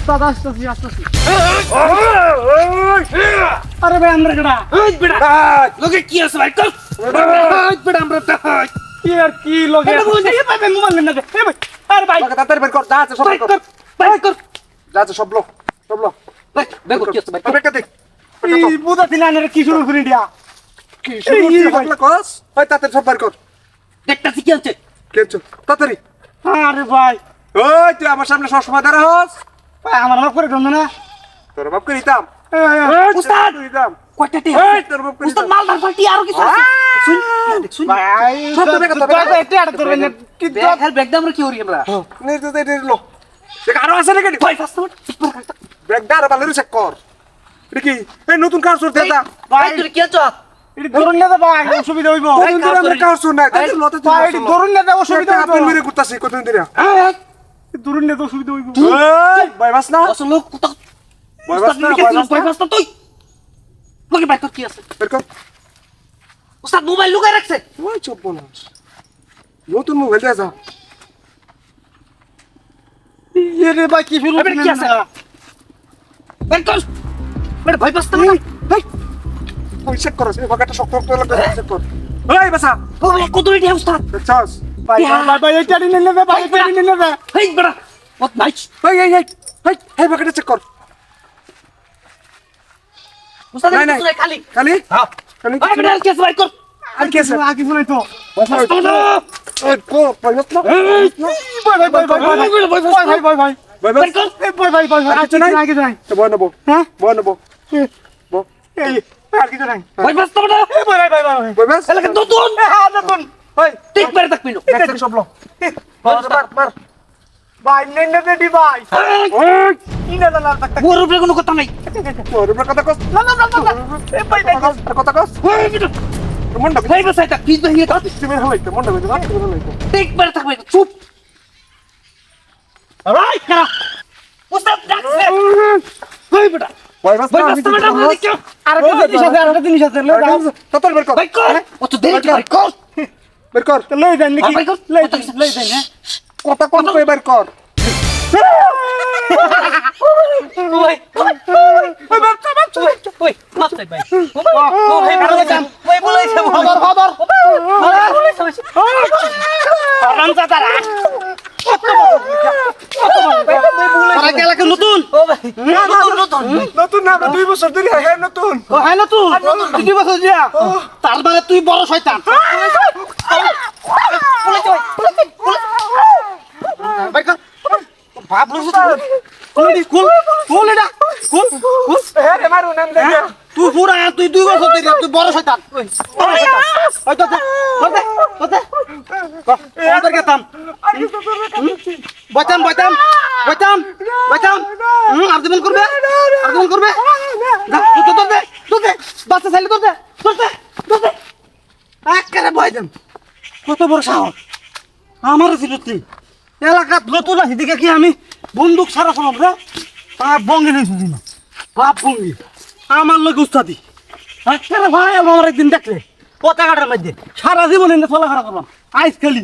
উস্তাদ আসতেছি আসতেছি। আরে ভাই আমরা কেডা? এই বেটা লোকে কি আছে ভাই কর এই বেটা আমরা কি আর কি লগে? এটা বলছি। এই ভাই মোবাইল নেন না। এই ভাই আরে ভাই তাড়াতাড়ি বের কর, যা আছে সব বের কর, ভাই কর যা আছে সব লো, সব লো। ভাই দেখো কি আছে ভাই বের কর দে। এই বুঝাতি না এর কি শুরু করে দিয়া। কি শুরু এই হচ্ছে বাংলা কস? ভাই তাড়াতাড়ি সব বের কর। দেখতাছি কি আছে কেছো তাড়াতাড়ি। আরে ভাই ওই তুই আমার সামনে সবসময় দাঁড়া হস। ভাই আমার মাফ করে দেন না। তোর বাপ করে দিতাম। উস্তাদ দিতাম। কয়টা টি এই তোর বাপ করে উস্তাদ দিতাম। মালদার পার্টি আর কিছু আছে শুন শুন ভাই সব তো বেকার, ভাই এটা আড় ধরবেন না। কি ব্যাগ আর ব্যাগ দাম কি করি আমরা নে দে দে লো। দেখ আরো আছে নাকি? ভাই ফাস্ট ব্রেক দাঁড়া বালের চেক কর। এটা কি? এই নতুন কাজ করতে যা। ভাই তুই কি আছো এটা ধরুন না ভাই অসুবিধা হইব। কতদিন ধরে আমরা কাজ শুন না। তাই লতে তুই ভাই এটা ধরুন না অসুবিধা আপনি হইব। মেরে কুত্তাছি কতদিন ধরে। ধরুন না অসুবিধা হইব। এই ভাই বাস না। অসল লোক কত ভয় উস্তাদ পাস না, লিখে ভয় দিল পাস না। ভাই ফাস্ট তুই লোকে ভাই তোর কি আছে বের কর। উস্তাদ মোবাইল লুকায় রাখছে ওই চুপ বল। নতুন মোবাইল দিয়ে যা। এরে ভাই কি শুরু এবারে কি আছে? বের কর বের ভয় পাস না এই ওই চেক কর। এই বাগাটা শক্ত শক্ত লাগবে চেক কর। এই বাসা। ও ভাই কত রেডি উস্তাদ দেখছস? ভাই ভাই ভাই এটা নিন না ভাই এটা নিন না। হেই বেটা what nice এই বাগাটা চেক কর। উস্তাদ নাই, নাই। তুই খালি খালি? হ্যাঁ খালি আরে বেটা কেস ভাই কর আর কি আছে? আগে শুনাই তো। ওই কো পাইছ না? ভাই ভাই ভাই ভাই ভাই ভাই ভাই ভাই ভাই বের কর এই ভাই ভাই ভাই আর কিছু নাই? আগে যাই। তো বয় নেবো। হ্যাঁ বয় নেবো। বয়। এই আর কিছু নাই। ভয় পাস না বেটা এই ভাই ভাই ভাই ভাই বয় বাস। এলাকা নতুন হ্যাঁ নতুন ওই ঠিক বের থাকবি না দেখছ সব লো। মার মার। ভাই নেন না দেডি ভাই ওই না না না না ওর উপরে কোনো কথা নাই তোর উপর কথা কস। না না এই ভাই ভাই আর কথা কস। ওই বেটা মন্ডা ভাই বাসায় থাক প্লিজ ভাই এটা তুমি হইতো মন্ডা হইতো না তুমি হইতো। ঠিক বের থাকবি না চুপ রাইট না উস্তাদ ডাকছে ওই বেটা বয় বাস ভাই বাস না বেটা ভাই দেখো আরেকটা জিনিস আছে লই যাও তোর বের কর। ভাই কর ও তো দেরি ভাই কর বের কর। লই যান নাকি ভাই কর লই যান লই যান হ্যাঁ কথা কোন কই বের কর। ওই ওই মাফ চাই ভাই ও ভাই ভালো আছেন ভাই বলেছে খবর খবর আরামসা তারা তারা কে লাগে নতুন ও ভাই নতুন নতুন না 2 বছর ধরে হ্যাঁ নতুন। ও হ্যাঁ নতুন তুই বছর দিয়া তার মানে তুই বড় শয়তান ভাই কর ভাবলু কুল কুল এটা কুল কুল হ্যাঁ রে মারু নাম দে। তুই পুরা তুই 2 বছর দিয়া তুই বড় শয়তান ওই তো ওতে ওদের গেতাম বইতাম বইতাম বইতাম বইতাম আর্গুমেন্ট করবে আর্গুমেন্ট করবে যা তো দে বাচ্চা চাইলে তো দে একেবারে বইতাম কত বড় সাহস আমার ছিল তুই এলাকাত নতুন আছি দিকে কি আমি বন্দুক সারা শোনাব রে তার বঙ্গে নেই শুনি না বাপ বঙ্গি আমার লোক উস্তাদি আরে ভাই আমার একদিন দেখলে পতাকাটার মধ্যে সারা জীবন এনে চলাফেরা করলাম আইস খালি